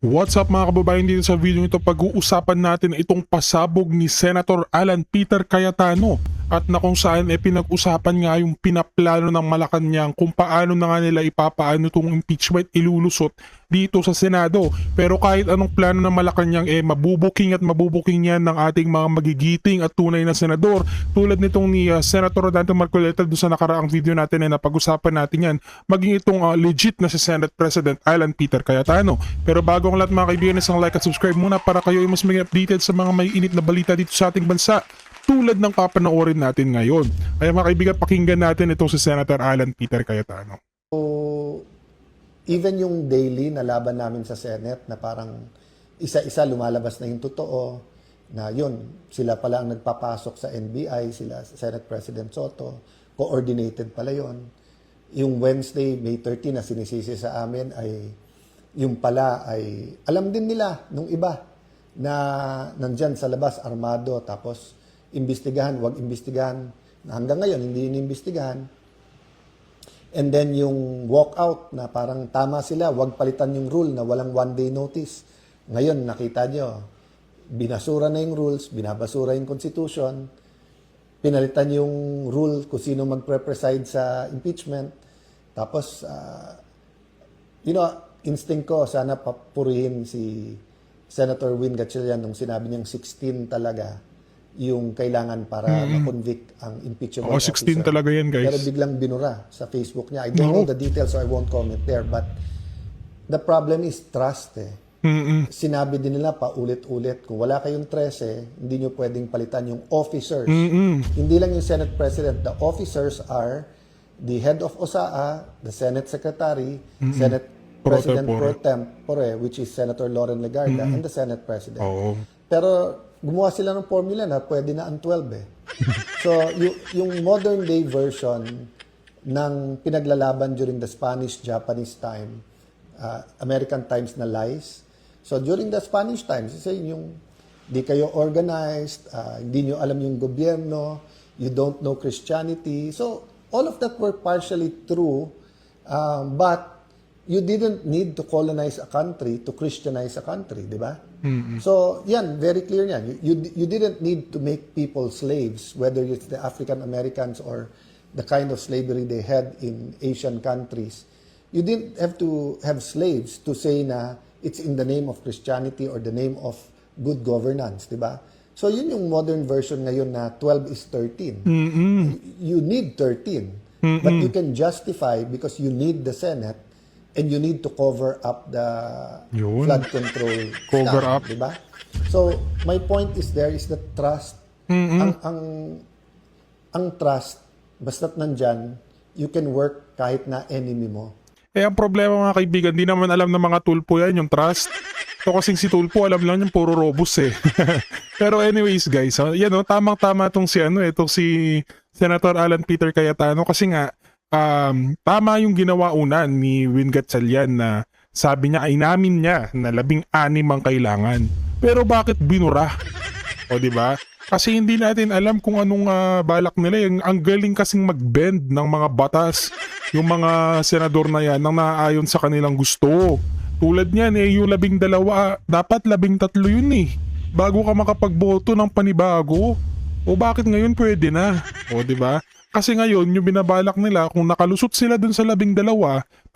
What's up mga kababayan, dito sa video ito pag-uusapan natin itong pasabog ni Senator Alan Peter Cayetano at na kung saan pinag-usapan nga yung pinaplano ng Malacanang kung paano na nga nila ipapaano itong impeachment ilulusot dito sa Senado. Pero kahit anong plano ng Malacanang mabubuking at mabubuking yan ng ating mga magigiting at tunay na senador tulad nitong ni Senator Rodante Marcoleta doon sa nakaraang video natin na napag-usapan natin yan, maging itong legit na si Senate President Alan Peter Cayetano. Pero bago ang lahat mga kaibigan, isang like at subscribe muna para kayo ay mas maging updated sa mga may init na balita dito sa ating bansa tulad ng papanoorin natin ngayon. Kaya mga kaibigan, pakinggan natin itong si Senator Alan Peter Cayetano. So, even yung daily na laban namin sa Senate na parang isa-isa lumalabas na yung totoo na yun, sila pala ang nagpapasok sa NBI, sila Senate President Soto, coordinated pala yun. Yung Wednesday, May 13 na sinisisi sa amin ay yung pala ay alam din nila nung iba na nandyan sa labas armado tapos imbestigahan, wag imbestigahan na hanggang ngayon hindi inimbestigahan. And then yung walkout na parang tama sila, wag palitan yung rule na walang one-day notice. Ngayon nakita nyo, binasura na yung rules, binabasura yung constitution, pinalitan yung rule kung sino magpre-preside sa impeachment. Tapos, instinct ko, sana papurihin si Senator Win Gatchalian nung sinabi niyang 16 talaga yung kailangan para ma-convict ang impeachable officer. 16 talaga yan, guys. Pero biglang binura sa Facebook niya. I don't know the details so I won't comment there. But the problem is trust Sinabi din nila paulit-ulit, kung wala kayong 13, hindi nyo pwedeng palitan yung officers. Hindi lang yung Senate President. The officers are the head of OSAA, the Senate Secretary, Senate President Pro Tempore, which is Senator Loren Legarda, and the Senate President. Pero gumawa sila ng formula na pwede na ang 12 So, yung modern day version ng pinaglalaban during the Spanish-Japanese time, American times na lies. So, during the Spanish times, yung di kayo organized, hindi nyo alam yung gobyerno, you don't know Christianity. So, all of that were partially true, but you didn't need to colonize a country to Christianize a country, di ba? So, yan, very clear yan. You didn't need to make people slaves, whether it's the African Americans or the kind of slavery they had in Asian countries. You didn't have to have slaves to say na it's in the name of Christianity or the name of good governance, di ba? So, yun yung modern version ngayon na 12 is 13. You need 13, but you can justify because you need the Senate and you need to cover up the flood control Cover up. diba? So, my point is there is the trust. Ang trust, basta't nandyan, you can work kahit na enemy mo. Ang problema mga kaibigan, di naman alam ng mga tulpo yan, yung trust. So kasing si tulpo, alam lang yung puro robust Pero anyways guys, tamang-tama itong si Senator Alan Peter Cayetano kasi nga, tama yung ginawa una ni Win Gatchalian na sabi niya ay namin niya na 16 ang kailangan. Pero bakit binura? O di ba? Kasi hindi natin alam kung anong balak nila. Ang galing kasing mag-bend ng mga batas yung mga senador na yan nang naaayon sa kanilang gusto. Tulad niyan yung 12, dapat 13 yun bago ka makapagboto ng panibago. O bakit ngayon pwede na? O di ba? Kasi ngayon, yung binabalak nila, kung nakalusot sila dun sa 12,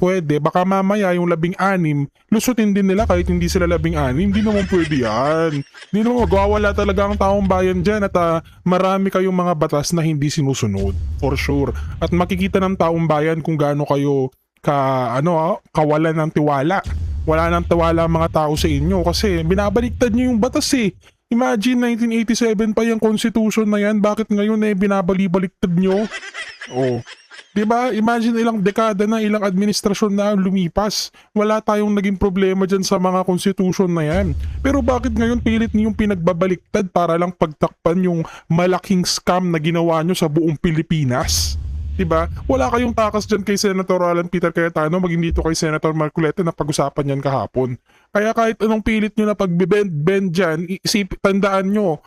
pwede, baka mamaya yung 16, lusutin din nila kahit hindi sila 16. Hindi naman pwede yan. Hindi naman magwawala talaga ang taong bayan dyan at marami kayong mga batas na hindi sinusunod, for sure. At makikita ng taong bayan kung gaano kayo kawalan ng tiwala. Wala nang tiwala ang mga tao sa inyo kasi binabaliktad nyo yung batas Imagine 1987 pa yung constitution na yan, bakit ngayon binabali-baliktad nyo? Oh. 'Di ba? Imagine ilang dekada na, ilang administrasyon na lumipas. Wala tayong naging problema diyan sa mga constitution na yan. Pero bakit ngayon pilit niyo yung pinagbabaliktad para lang pagtakpan yung malaking scam na ginawa nyo sa buong Pilipinas? Diba? Wala kayong takas dyan kay Senator Alan Peter Cayetano, maging dito kay Senator Marcoleta na pag-usapan yan kahapon. Kaya kahit anong pilit nyo na pag-bend dyan, tandaan nyo,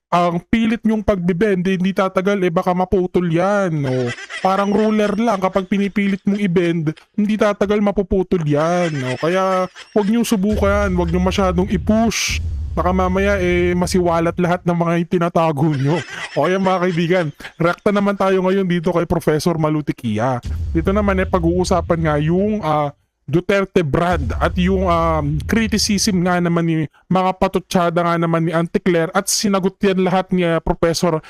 ang pilit nyong pagbibend, hindi tatagal, baka maputol yan. O, parang ruler lang, kapag pinipilit mong i-bend, hindi tatagal, mapuputol yan. O, kaya huwag nyong subukan, huwag nyong masyadong i-push. Baka mamaya masiwalat lahat ng mga tinatago nyo. O kaya mga kaibigan, rekta naman tayo ngayon dito kay Professor Malutikia. Dito naman pag-uusapan nga yung Duterte brand at yung criticism nga naman ni mga patutsada nga naman ni Auntie Claire at sinagot yan lahat ni Professor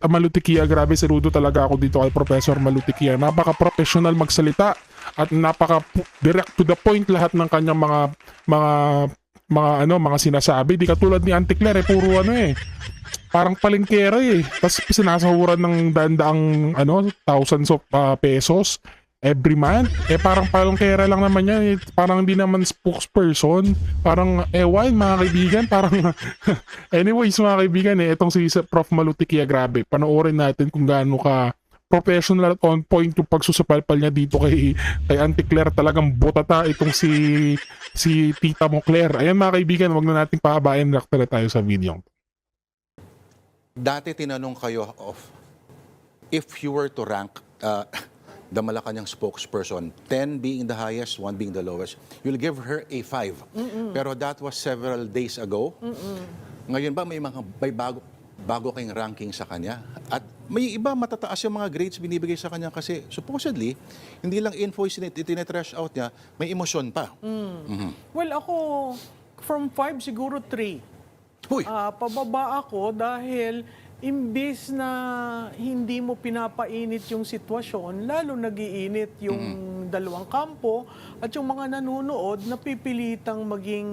Malutikia. Grabe, saludo talaga ako dito kay Professor Malutikia. Napaka-professional magsalita at napaka-direct to the point lahat ng kanyang mga sinasabi. Di katulad ni Auntie Claire, puro parang palengkera Tapos sinasahuran ng daang thousands of pesos every month. Parang palengkera lang naman yan. Parang hindi naman spokesperson. Parang ewan mga kaibigan. Parang anyways mga kaibigan itong si Prof. Malutikia, grabe. Panoorin natin kung gaano ka professional at on point yung pagsusupalpal niya dito kay Auntie Claire. Talagang botata itong si Tita mo Claire. Ayan mga kaibigan, wag na nating pahabayan, react tayo sa video. Dati tinanong kayo of if you were to rank the Malacanang spokesperson, 10 being the highest, 1 being the lowest, you'll give her a 5. Pero that was several days ago. Ngayon ba may bago kayong ranking sa kanya? At may iba matataas yung mga grades binibigay sa kanya kasi supposedly, hindi lang info itine-trash out niya, may emosyon pa. Well, ako, from 5 siguro 3. Uy! Pababa ako dahil imbis na hindi mo pinapainit yung sitwasyon, lalo nagiinit yung dalawang kampo at yung mga nanonood napipilitang maging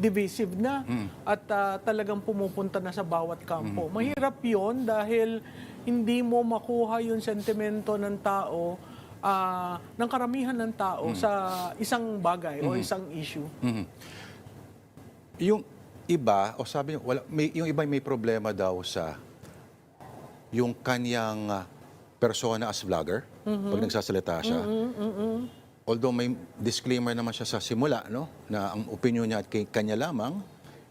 divisive na at talagang pumupunta na sa bawat kampo. Mahirap yon dahil hindi mo makuha yung sentimento ng tao, ng karamihan ng tao sa isang bagay o isang issue. Yung iba, o sabi niyo, yung iba may problema daw sa yung kanyang persona as vlogger, pag nagsasalita siya. Although may disclaimer naman siya sa simula, no, na ang opinion niya at kanya lamang,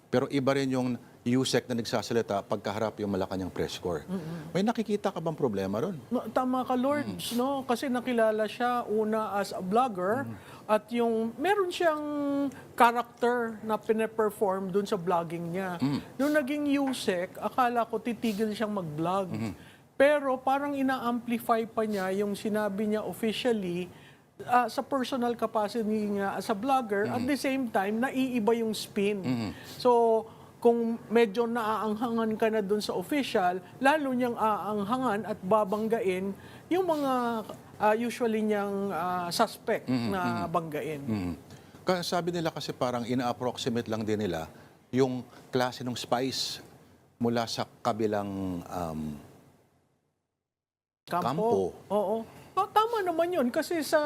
pero iba rin yung USEC na nagsasalita pagkaharap yung Malacanang press corps. May nakikita ka bang problema ron? Tama ka, Lords, no? Kasi nakilala siya una as a vlogger at yung meron siyang character na pine-perform dun sa vlogging niya. Nung naging USEC, akala ko titigil siyang mag-vlog. Pero parang ina-amplify pa niya yung sinabi niya officially sa personal capacity niya as a vlogger. At the same time, naiiba yung spin. So, kung medyo naaanghangan ka na dun sa official, lalo niyang aanghangan at babanggain yung mga usually niyang suspect na banggain. Kaya sabi nila kasi parang ina-approximate lang din nila yung klase ng spice mula sa kabilang kampo. Oo. Tama naman yun kasi sa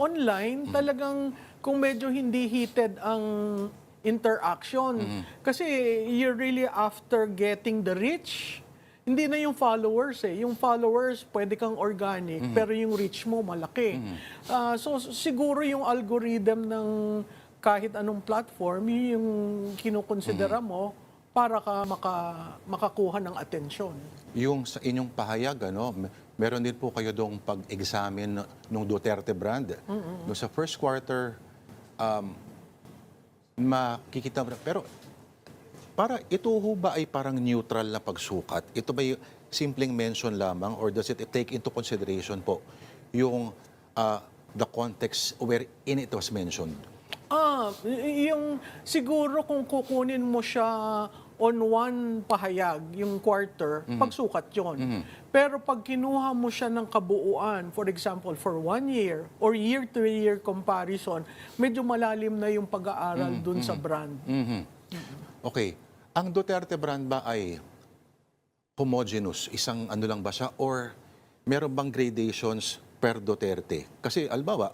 online talagang kung medyo hindi heated ang interaction. Kasi you're really after getting the reach. Hindi na yung followers Yung followers, pwede kang organic, pero yung reach mo malaki. So siguro yung algorithm ng kahit anong platform, yun yung kinukonsidera mo para ka makakuha ng atensyon. Yung sa inyong pahayag, meron din po kayo dong pag-examine ng Duterte brand. No, sa first quarter, makikita mo. Pero para ito ho ba ay parang neutral na pagsukat? Ito ba yung simpleng mention lamang or does it take into consideration po yung the context wherein it was mentioned? Yung siguro kung kukunin mo siya on one pahayag, yung quarter, pagsukat yon. Pero pag kinuha mo siya ng kabuuan, for example, for 1 year or year-to-year comparison, medyo malalim na yung pag-aaral dun sa brand. Okay. Ang Duterte brand ba ay homogeneous? Isang ano lang ba siya? Or meron bang gradations per Duterte? Kasi, albawa,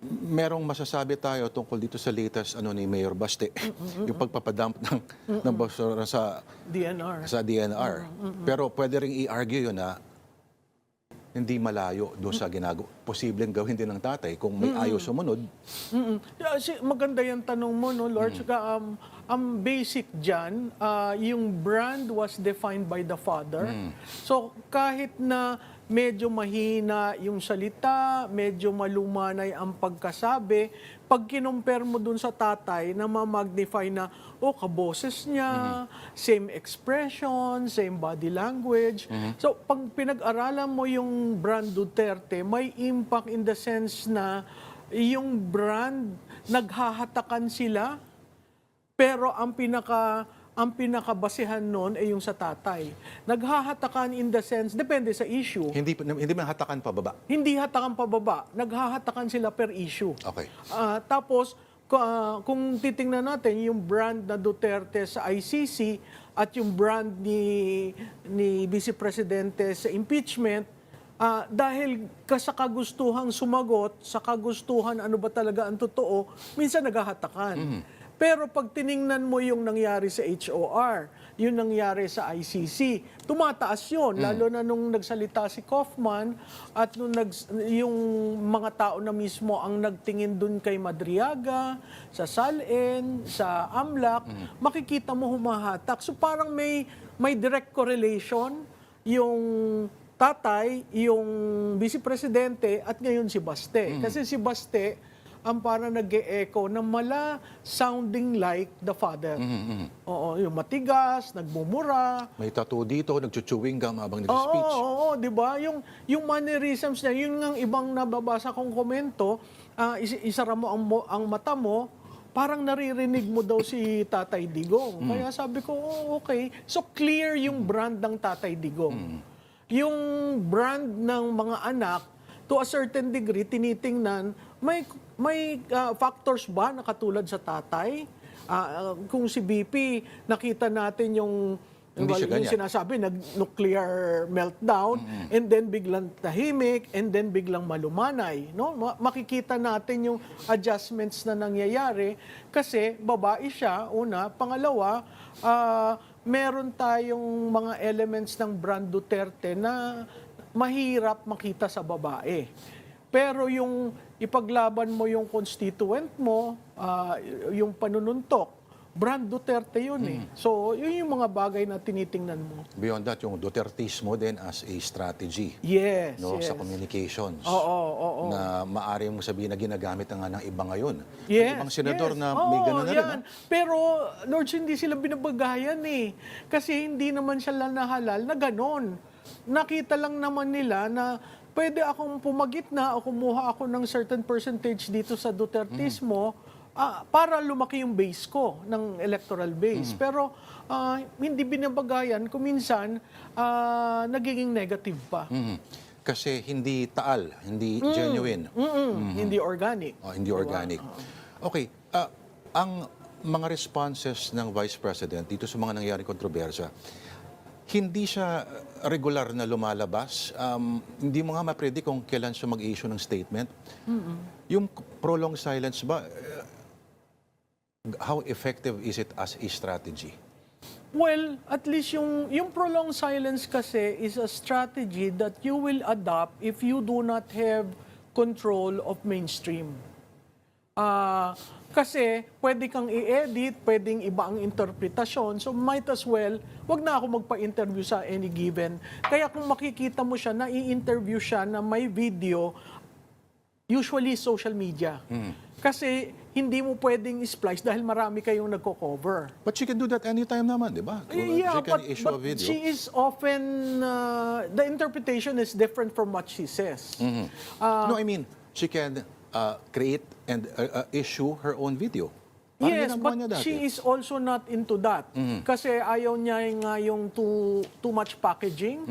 merong masasabi tayo tungkol dito sa latest ni Mayor Baste, yung pagpapadump ng basura sa DNR. DNR. Pero pwede ring i-argue yun na hindi malayo doon sa posibleng gawin din ng tatay kung may ayaw sumunod. Yeah, maganda yung tanong mo, no, Lord. Saka, ang basic dyan, yung brand was defined by the father. So, kahit na medyo mahina yung salita, medyo malumanay ang pagkasabi, pag kinumpare mo dun sa tatay na ma-magnify na, kaboses niya, same expression, same body language. So, pag pinag-aralan mo yung brand Duterte, may impact in the sense na yung brand, naghahatakan sila, pero ang pinakabasihan nun ay yung sa tatay. Naghahatakan in the sense, depende sa issue. Hindi man hatakan pababa. Hindi hatakan pababa, naghahatakan sila per issue. Okay. Tapos, kung titingnan natin yung brand na Duterte sa ICC at yung brand ni Vice Presidente sa impeachment, dahil sa kagustuhang sumagot, sa kagustuhan ano ba talaga ang totoo, minsan naghahatakan. Pero pag tiningnan mo yung nangyari sa HOR, yung nangyari sa ICC, tumataas yun. Lalo na nung nagsalita si Kaufman at nung yung mga tao na mismo ang nagtingin dun kay Madriaga, sa SALN, sa AMLAC, makikita mo humahatak. So parang may direct correlation yung tatay, yung Vice Presidente at ngayon si Baste. Kasi si Baste, ang parang nag-e-echo na sounding like the father. Oo, yung matigas, nagmumura. May tattoo dito, nagchuchewing gum habang nag-speech. Oo, di ba? Yung mannerisms niya, yun ang ibang nababasa kong komento, isara mo ang mata mo, parang naririnig mo daw si Tatay Digong. Kaya sabi ko, okay. So clear yung brand ng Tatay Digong. Yung brand ng mga anak, to a certain degree, tinitingnan, may factors ba na katulad sa tatay? Kung si BP, nakita natin yung sinasabi, nag-nuclear meltdown, and then biglang tahimik, and then biglang malumanay. No? Makikita natin yung adjustments na nangyayari kasi babae siya, una. Pangalawa, meron tayong mga elements ng brand Duterte na mahirap makita sa babae. Pero yung ipaglaban mo yung constituent mo, yung panununtok, brand Duterte yun eh. So, yun yung mga bagay na tinitingnan mo. Beyond that, yung Dutertismo din as a strategy. Yes, yes. Sa communications. Oo. Na maaari mong sabihin na ginagamit na nga ng iba ngayon. Yes, May ibang senador yes. na may gano'n na rin. Yan. Pero, Lord, hindi sila binabagayan eh. Kasi hindi naman sila nahalal na ganon. Nakita lang naman nila na pwede akong pumagitna o kumuha ako ng certain percentage dito sa Dutertismo para lumaki yung base ko ng electoral base. Pero hindi binabagayan kung minsan nagiging negative pa. Kasi hindi taal, hindi genuine. Hindi organic. Hindi organic. Okay. Ang mga responses ng Vice President dito sa mga nangyaring kontrobersya, hindi siya regular na lumalabas. Hindi mo nga ma-predict kung kailan siya mag-issue ng statement. Yung prolonged silence ba, how effective is it as a strategy? Well, at least yung prolonged silence kasi is a strategy that you will adopt if you do not have control of mainstream. Kasi pwede kang i-edit, pwedeng iba ang interpretasyon, so might as well, wag na ako magpa-interview sa any given. Kaya kung makikita mo siya, na i-interview siya na may video, usually social media. Kasi hindi mo pwedeng splice dahil marami kayong nagko-cover. But she can do that anytime naman, di ba? Yeah, she can issue a but video. she is often, the interpretation is different from what she says. No, I mean, she can create and issue her own video. Parang Yes, ginagawa but niya dati. she is also not into that. Kasi ayaw niya nga yung too much packaging.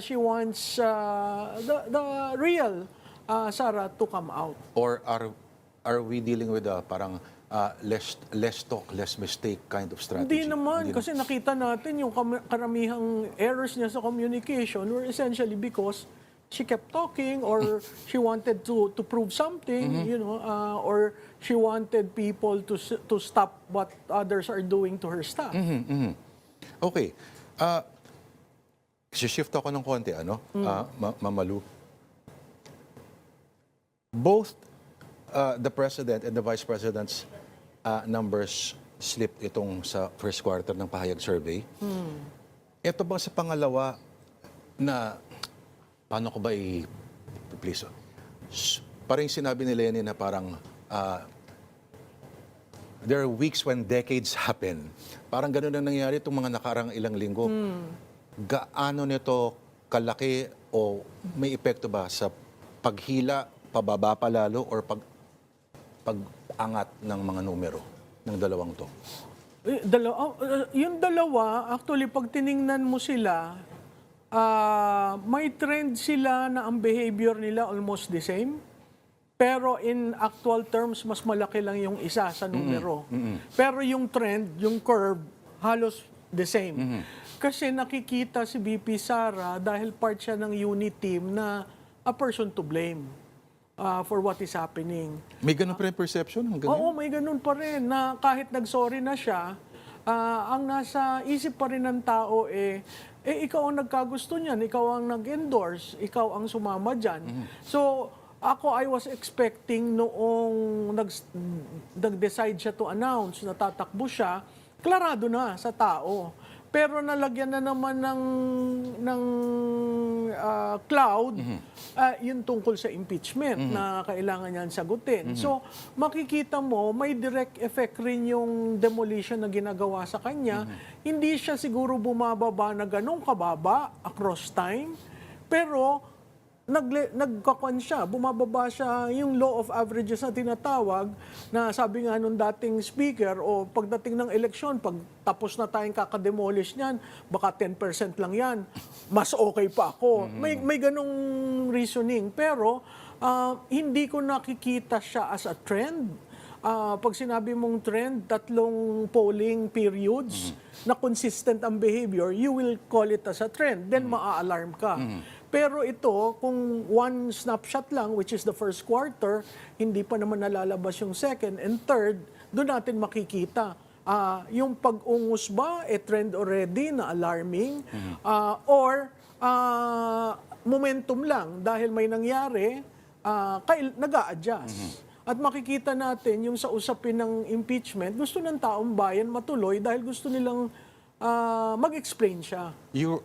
She wants the real Sarah to come out. Or are we dealing with parang less talk, less mistake kind of strategy? Hindi naman, kasi nakita natin yung karamihang errors niya sa communication were essentially because she kept talking or she wanted to prove something, you know, or she wanted people to stop what others are doing to her staff. Okay. shift ako ng konti, Mamalu. Both the President and the Vice President's numbers slipped itong sa first quarter ng pahayag survey. Ito ba sa pangalawa na, paano ko ba please, parang sinabi ni Lenny na parang, there are weeks when decades happen. Parang ganun ang nangyari itong mga nakarang ilang linggo. Gaano nito kalaki o may epekto ba sa paghila, pababa pa lalo, or pag-angat ng mga numero ng dalawang to? Yung dalawa, actually, pag tiningnan mo sila, may trend sila na ang behavior nila almost the same. Pero in actual terms, mas malaki lang yung isa sa numero. Pero yung trend, yung curve, halos the same. Kasi nakikita si VP Sara dahil part siya ng unit team na a person to blame for what is happening. May ganun pa rin perception? Oo, may ganun pa rin na kahit nag-sorry na siya, ang nasa isip pa rin ng tao ikaw ang nagkagusto niyan, ikaw ang nag-endorse, ikaw ang sumama dyan. So, I was expecting noong nag-decide siya to announce na tatakbo siya, klarado na sa tao. Pero nalagyan na naman ng cloud yung tungkol sa impeachment na kailangan niyan sagutin. So makikita mo, may direct effect rin yung demolition na ginagawa sa kanya. Hindi siya siguro bumababa na ganun kababa across time, pero nagkakwan siya, bumababa siya yung law of averages na tinatawag na sabi nga nung dating speaker o pagdating ng eleksyon, pag tapos na tayong kakademolish niyan, baka 10% lang yan, mas okay pa ako. May ganong reasoning. Pero hindi ko nakikita siya as a trend. Pag sinabi mong trend, 3 polling periods na consistent ang behavior, you will call it as a trend. Then maa-alarm ka. Pero ito, kung one snapshot lang, which is the first quarter, hindi pa naman nalalabas yung second and third, doon natin makikita. Yung pag-ungus ba, trend already na alarming, or momentum lang dahil may nangyari, nag-a-adjust. At makikita natin yung sa usapin ng impeachment, gusto ng taong bayan matuloy dahil gusto nilang mag-explain siya. You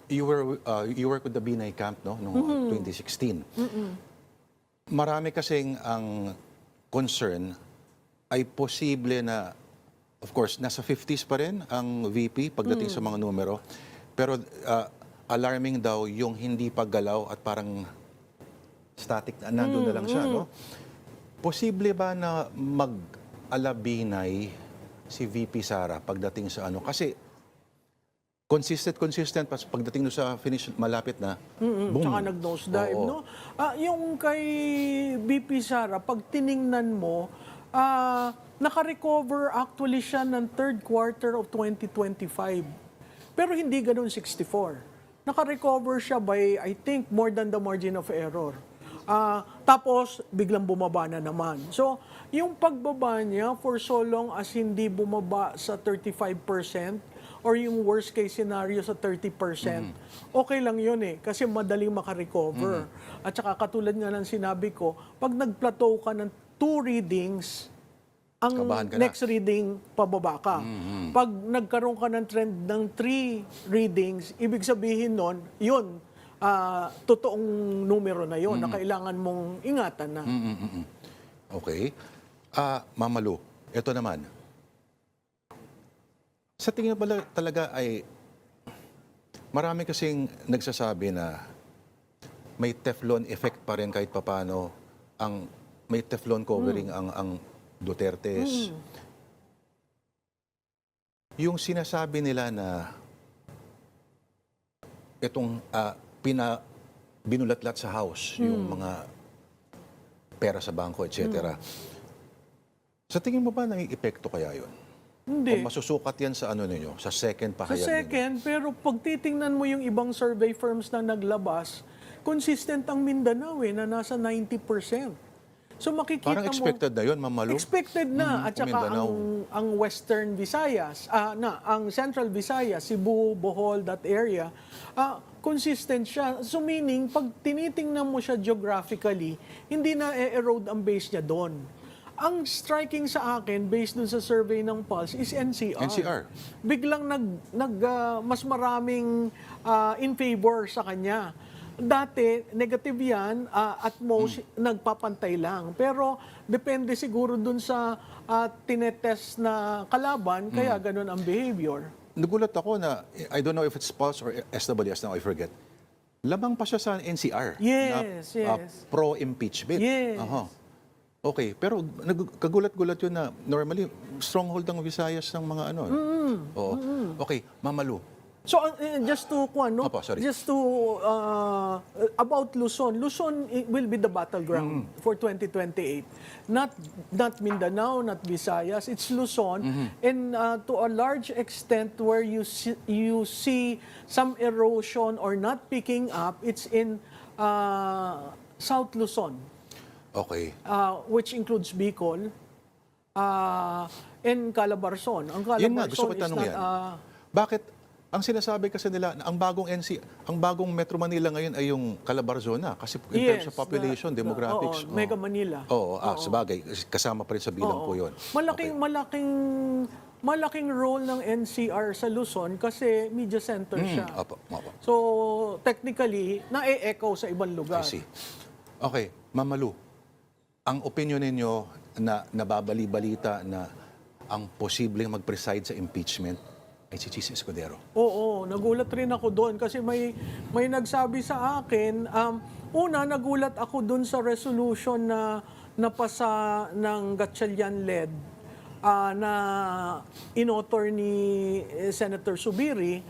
work with the Binay camp noong 2016. Marami kasing ang concern ay posible na, of course, nasa 50s pa rin ang VP pagdating sa mga numero. Pero alarming daw yung hindi paggalaw at parang static na nandun na lang siya. No? Posible ba na mag-alabinay si VP Sara pagdating sa ano? Kasi consistent pagdating sa finish malapit na boom. Tsaka nag-nosedive, no? Yung kay VP Sara, pag tiningnan mo, naka-recover actually siya ng third quarter of 2025. Pero hindi ganun 64. Naka-recover siya by, I think, more than the margin of error. Tapos, biglang bumaba na naman. So, yung pagbaba niya for so long as hindi bumaba sa 35%, or yung worst case scenario sa 30%, okay lang yun kasi madaling makarecover. At saka katulad nga ng sinabi ko, pag nag-plateau ka ng 2 readings, ang next reading, pababa ka. Pag nagkaroon ka ng trend ng 3 readings, ibig sabihin nun, yun, totoong numero na yun na kailangan mong ingatan na. Okay. Mamalu, ito naman. Sa tingin pala talaga ay marami kasing nagsasabi na may Teflon effect pa rin kahit papano, may Teflon covering ang Dutertes. Yung sinasabi nila na itong binulatlat sa house, yung mga pera sa bangko, etc. Sa tingin mo ba nang-epekto kaya yun? Hindi. O masusukat yan sa ano ninyo, sa second pahayag Sa second, pero pag titingnan mo yung ibang survey firms na naglabas, consistent ang Mindanao na nasa 90%. So makikita parang expected mo, na yun, Mamalu. expected na. At saka ang Western Visayas, ang Central Visayas, Cebu, Bohol, that area, consistent siya. So meaning, pag tinitingnan mo siya geographically, hindi na erode ang base niya doon. Ang striking sa akin, based dun sa survey ng Pulse, is NCR. NCR. Biglang mas maraming in favor sa kanya. Dati, negative yan, at most, nagpapantay lang. Pero, depende siguro dun sa tinetest na kalaban, kaya ganun ang behavior. Nagulat ako na, I don't know if it's Pulse or SWS now, I forget. Lamang pa siya sa NCR. Yes, na, yes. Pro-impeachment. Yes. Aha. Okay, pero kagulat-gulat yun na normally stronghold ng Visayas ng mga ano. Oo. Okay, Mamalu. So just to Opo, sorry. just to about Luzon. Luzon will be the battleground for 2028. Not Mindanao, not Visayas. It's Luzon, and to a large extent where you see some erosion or not picking up, it's in South Luzon, Okay. which includes Bicol and Calabarzon. Ang Yun nga, gusto ko Calabarzon is tanong not yan. Bakit ang sinasabi kasi nila na ang bagong Metro Manila ngayon ay yung Calabarzon na kasi in terms of population, demographics. Mega Manila. Oo, sabagay, kasama pa rin sa bilang po 'yon. Malaking role ng NCR sa Luzon kasi media center siya. Opo. So, technically, na-e-echo sa ibang lugar. I see. Okay, Mamalu. Ang opinion ninyo na nababali-balita na ang posibleng mag-preside sa impeachment ay si Chis Escudero. Oo, nagulat rin ako doon kasi may nagsabi sa akin, una nagulat ako doon sa resolution na napasa ng Gatchalian-led na inauthor ni Senator Subiri,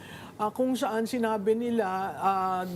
kung saan sinabi nila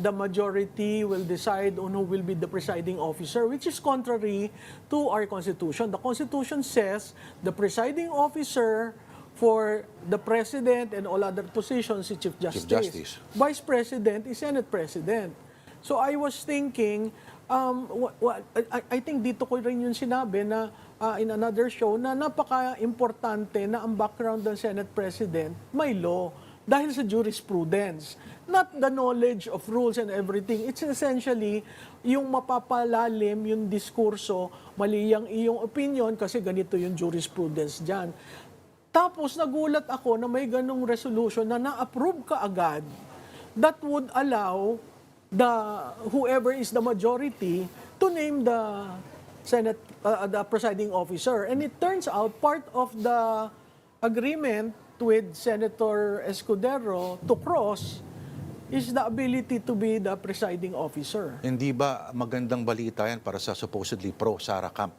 the majority will decide on who will be the presiding officer, which is contrary to our Constitution. The Constitution says the presiding officer for the President and all other positions is Chief Justice. Justice. Vice President is Senate President. So I was thinking, I think dito ko rin yung sinabi na in another show na napaka-importante na ang background ng Senate President may law dahil sa jurisprudence. Not the knowledge of rules and everything. It's essentially yung mapapalalim yung diskurso, mali ang iyong opinion kasi ganito yung jurisprudence dyan. Tapos nagulat ako na may ganong resolution na na-approve ka agad that would allow whoever is the majority to name the Senate, the presiding officer. And it turns out part of the agreement with Senator Escudero to cross is the ability to be the presiding officer. Hindi ba magandang balita yan para sa supposedly pro-Sara Camp?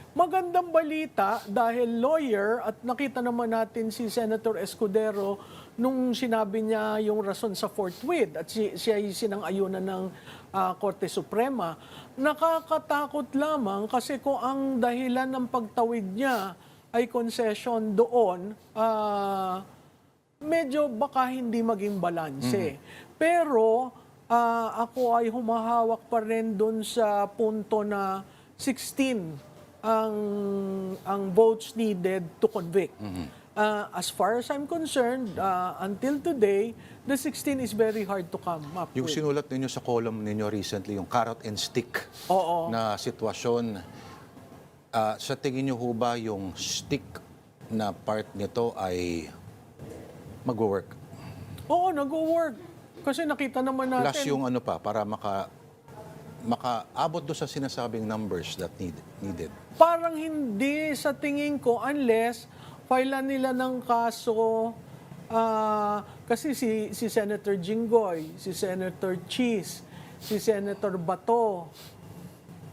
Magandang balita dahil lawyer at nakita naman natin si Senator Escudero nung sinabi niya yung rason sa forthwith at siya ay sinang-ayunan ng Korte Suprema. Nakakatakot lamang kasi kung ang dahilan ng pagtawid niya ay concession doon, medyo baka hindi maging balanse. Pero ako ay humahawak pa rin doon sa punto na 16 ang votes needed to convict. As far as I'm concerned, until today, the 16 is very hard to come up Yung with. sinulat ninyo sa column ninyo recently, yung carrot and stick Oo. na sitwasyon, sa tingin nyo ho ba yung stick na part nito ay mag-work? Oo, nag-work. Kasi nakita naman natin. Plus yung ano pa, para makaabot do sa sinasabing numbers that needed. Parang hindi sa tingin ko unless filean nila ng kaso kasi si Senator Jinggoy, si Senator Cheese, si Senator Bato,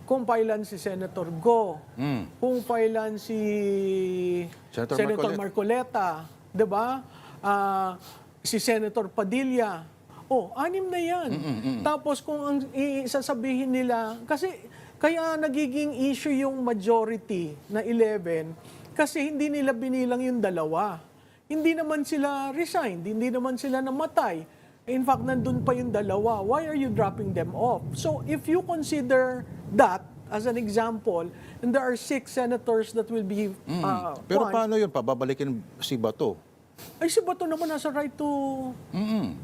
kung filean si Senator Go, kung filean si Senator Marcoleta, 'di ba? Si Senator Padilla. Oh, 6 na 'yan. Tapos kung ang sasabihin nila kasi kaya nagiging issue yung majority na 11 kasi hindi nila binilang yung dalawa. Hindi naman sila resigned, hindi naman sila namatay. In fact, nandun pa yung dalawa. Why are you dropping them off? So if you consider that as an example, and there are 6 senators that will be Pero one, paano yun? Pababalikin si Bato? Ay, si Bato naman nasa right to...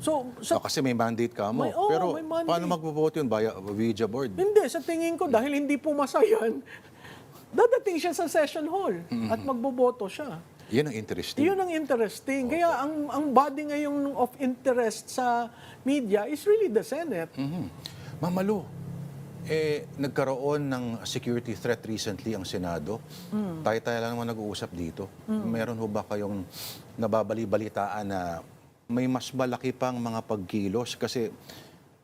So, Kasi may mandate ka mo. Pero may mandate. paano magbo-vote yun? Via Ouija board? Hindi, sa tingin ko, dahil hindi pumasa yan, dadating siya sa session hall at magboboto siya. Yan ang interesting. Yun ang interesting. Kaya ang body ngayon of interest sa media is really the Senate. Ma'am Malu, nagkaroon ng security threat recently ang Senado. Tayo-tayo lang naman nag-uusap dito. Meron ho ba kayong nababali-balitaan na may mas malaki pang mga pagkilos? Kasi,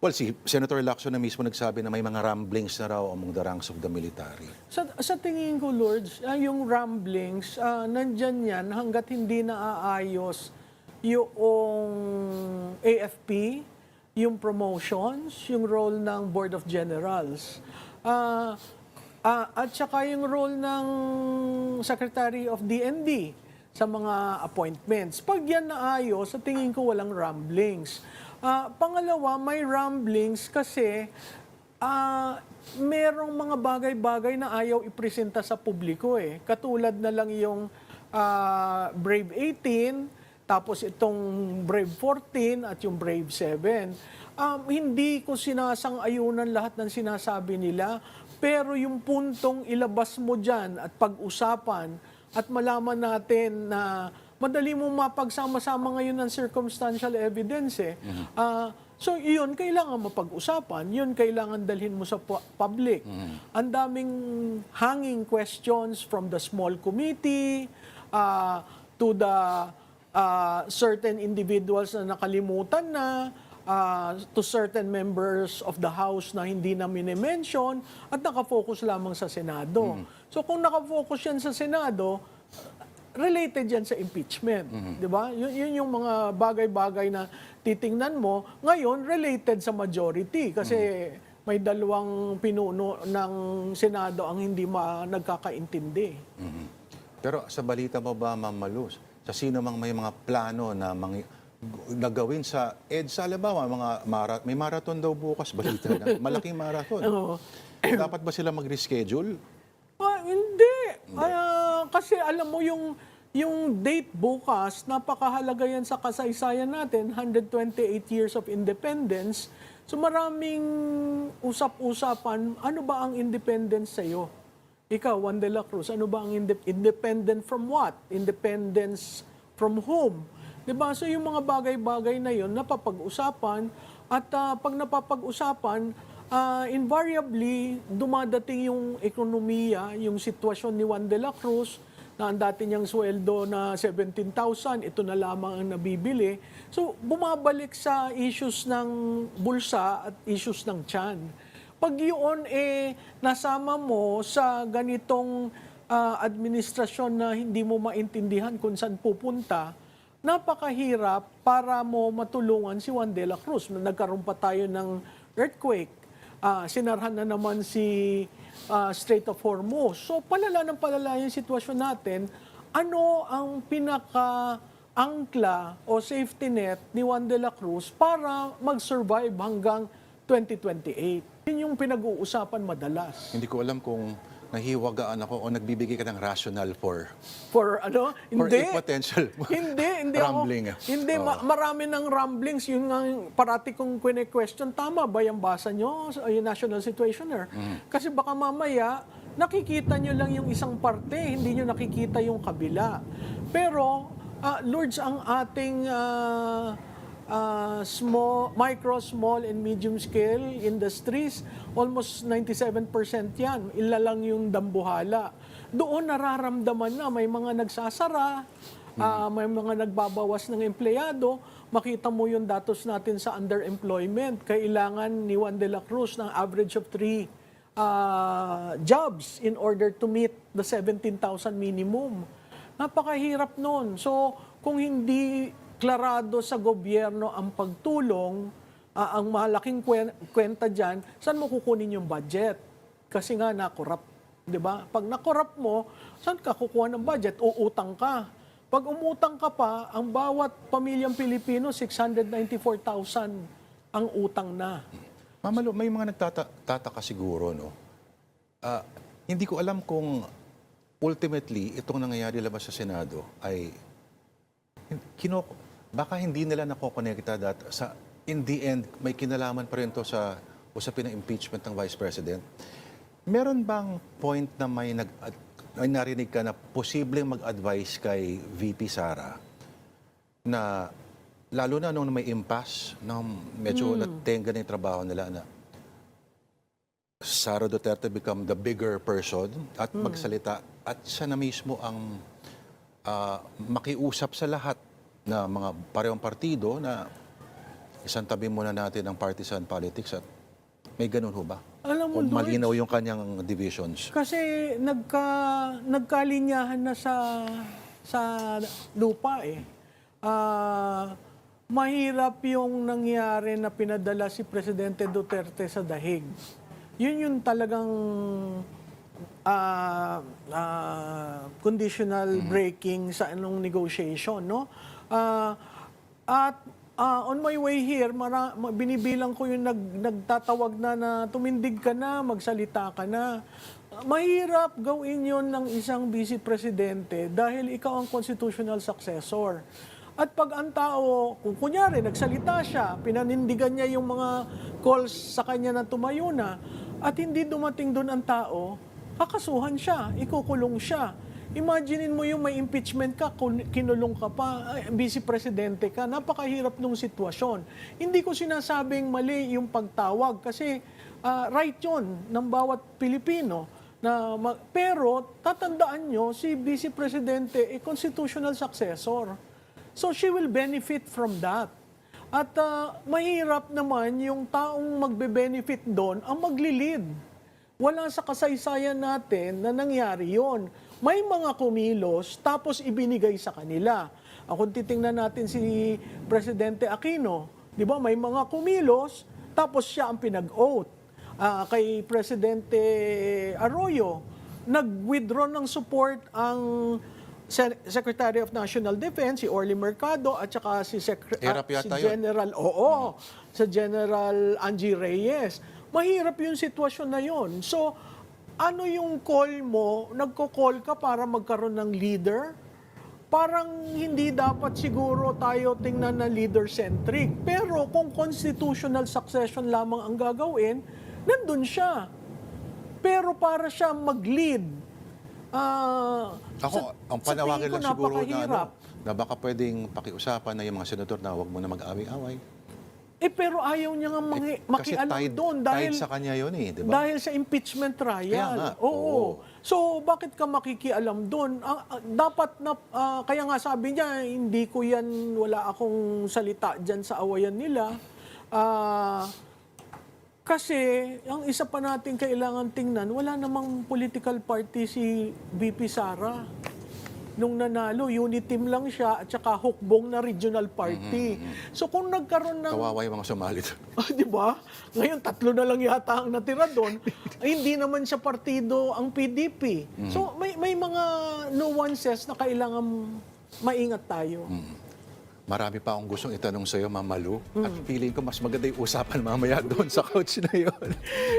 well, si Senator Lacson na mismo nagsabi na may mga rumblings na raw among the ranks of the military. Sa tingin ko, Lourdes, yung rumblings, nandyan yan hanggat hindi naaayos yung AFP, yung promotions, yung role ng Board of Generals. At saka yung role ng Secretary of DND sa mga appointments. Pag yan naayos, sa tingin ko walang rumblings. Pangalawa, may rumblings kasi merong mga bagay-bagay na ayaw ipresenta sa publiko eh. Katulad na lang yung Brave 18, tapos itong Brave 14 at yung Brave 7. Hindi ko sinasang-ayunan lahat ng sinasabi nila, pero yung puntong ilabas mo dyan at pag-usapan at malaman natin na madali mong mapagsama-sama ngayon ng circumstantial evidence eh. So yun, kailangan mapag-usapan. Yun, kailangan dalhin mo sa public. Ang daming hanging questions from the small committee to the certain individuals na nakalimutan na, to certain members of the House na hindi na minimension at nakafocus lamang sa Senado. So kung nakafocus yan sa Senado, related yan sa impeachment. Di ba? Yun yung mga bagay-bagay na titingnan mo. Ngayon, related sa majority kasi may dalawang pinuno ng Senado ang hindi nagkakaintindi. Pero sa balita mo ba, Ma'am Malu, sa sino mang may mga plano na nagawin sa EDSA, halimbawa, may marathon daw bukas, balita na. Malaking marathon. Dapat ba sila mag-reschedule? Hindi. Kasi alam mo yung date bukas, napakahalaga yan sa kasaysayan natin, 128 years of independence. So maraming usap-usapan, ano ba ang independence sa'yo? Ikaw, Juan de la Cruz, ano ba ang independent from what? Independence from whom? Diba? So yung mga bagay-bagay na yun, napapag-usapan. At pag napapag-usapan, invariably, dumadating yung ekonomiya, yung sitwasyon ni Juan de la Cruz, na ang dati niyang sweldo na 17,000, ito na lamang ang nabibili. So bumabalik sa issues ng bulsa at issues ng tiyan. Pag yun nasama mo sa ganitong administrasyon na hindi mo maintindihan kung saan pupunta, napakahirap para mo matulungan si Juan de la Cruz. Nagkaroon pa tayo ng earthquake. Sinarhan na naman si Strait of Hormuz. So palala ng palala yung sitwasyon natin. Ano ang pinaka-angkla o safety net ni Juan de la Cruz para mag-survive hanggang 2028? Yun yung pinag-uusapan madalas. Hindi ko alam kung nahiwagaan ako o nagbibigay ka ng rational for ano? for Hindi. a potential Hindi rumbling. Hindi, marami ng rumblings. Yun nga parati kong question, tama ba yung basa nyo, yung national situationer? Kasi baka mamaya, nakikita nyo lang yung isang parte, hindi nyo nakikita yung kabila. Pero, Lourdes, ang ating micro, small, and medium scale industries, almost 97% yan. Ila lang yung dambuhala. Doon nararamdaman na may mga nagsasara, may mga nagbabawas ng empleyado. Makita mo yung datos natin sa underemployment. Kailangan ni Juan de la Cruz ng average of 3 jobs in order to meet the 17,000 minimum. Napakahirap nun. So, kung hindi klarado sa gobyerno ang pagtulong, ang malaking kwenta dyan, saan mo kukunin yung budget? Kasi nga nakorap, di ba? Pag nakorap mo, saan ka kukuha ng budget? Uutang ka. Pag umutang ka pa, ang bawat pamilyang Pilipino, 694,000 ang utang na. Ma'am Malu, may mga nagtataka siguro, no? Hindi ko alam kung ultimately itong nangyayari labas sa Senado ay baka hindi nila nakokonekta that in the end, may kinalaman pa rin to sa usapin ng impeachment ng Vice President. Meron bang point na may narinig ka na posibleng mag-advise kay VP Sara na lalo na nung may impasse, na medyo natenga na yung trabaho nila na Sara Duterte become the bigger person at magsalita at siya na mismo ang makiusap sa lahat na mga parehong partido na isang tabi muna natin ang partisan politics at may ganun ho ba? Alam mo, O malinaw yung kanyang divisions? Kasi nagkalinyahan na sa lupa eh. Mahirap yung nangyari na pinadala si Presidente Duterte sa dahig. Yun yung talagang conditional breaking sa anong negotiation, no? On my way here, binibilang ko yung nagtatawag na tumindig ka na, magsalita ka na. Mahirap gawin yon ng isang vice presidente dahil ikaw ang constitutional successor. At pag ang tao, kung kunyari, nagsalita siya, pinanindigan niya yung mga calls sa kanya na tumayo na, at hindi dumating doon ang tao, kakasuhan siya, ikukulong siya. Imaginein mo yung may impeachment ka, kinulong ka pa, vice presidente ka, napakahirap nung sitwasyon. Hindi ko sinasabing mali yung pagtawag kasi right yun ng bawat Pilipino. Pero tatandaan nyo, si vice presidente constitutional successor. So she will benefit from that. At mahirap naman yung taong magbe-benefit doon ang magli-lead. Wala sa kasaysayan natin na nangyari yon. May mga kumilos tapos ibinigay sa kanila. Kung titingnan natin si Presidente Aquino, di ba may mga kumilos tapos siya ang pinag-oath. Kay Presidente Arroyo, nag-withdraw ng support ang Secretary of National Defense, si Orly Mercado, at saka si Hirap yata yun. General, sa General Angie Reyes. Mahirap yung sitwasyon na yun. So, ano yung call mo? Nagko-call ka para magkaroon ng leader? Parang hindi dapat siguro tayo tingnan na leader-centric. Pero kung constitutional succession lamang ang gagawin, nandun siya. Pero para siya mag-lead, Ang panawagan lang siguro napakahirap. na baka pwedeng pakiusapan na yung mga senador na huwag mo na mag-away-away. Pero ayaw niya nga Kasi makialam doon dahil tied sa kanya yun di ba? dahil sa impeachment trial. Kaya nga, Oo. So bakit ka makikialam doon? Dapat na kaya nga sabi niya hindi ko yan, wala akong salita diyan sa awayan nila. Kasi ang isa pa natin kailangan tingnan, wala namang political party si VP Sara. Nung nanalo, unit team lang siya at saka hukbong na regional party. So kung nagkaroon ng... Kawawa yung mga sumali doon. Di ba? Ngayon, 3 na lang yata ang natira doon. Hindi naman siya partido ang PDP. So may mga nuances na kailangan maingat tayo. Marami pa akong gustong itanong sa iyo, Ma'am Malu. At feeling ko mas maganda yung usapan mamaya doon sa couch na yun.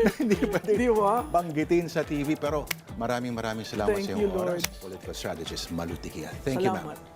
Na hindi pwede Di ba? banggitin sa TV. Pero maraming salamat Thank sa you, iyong Lord. oras. Political strategist Malu Tikia. Thank you, ma'am. Salamat.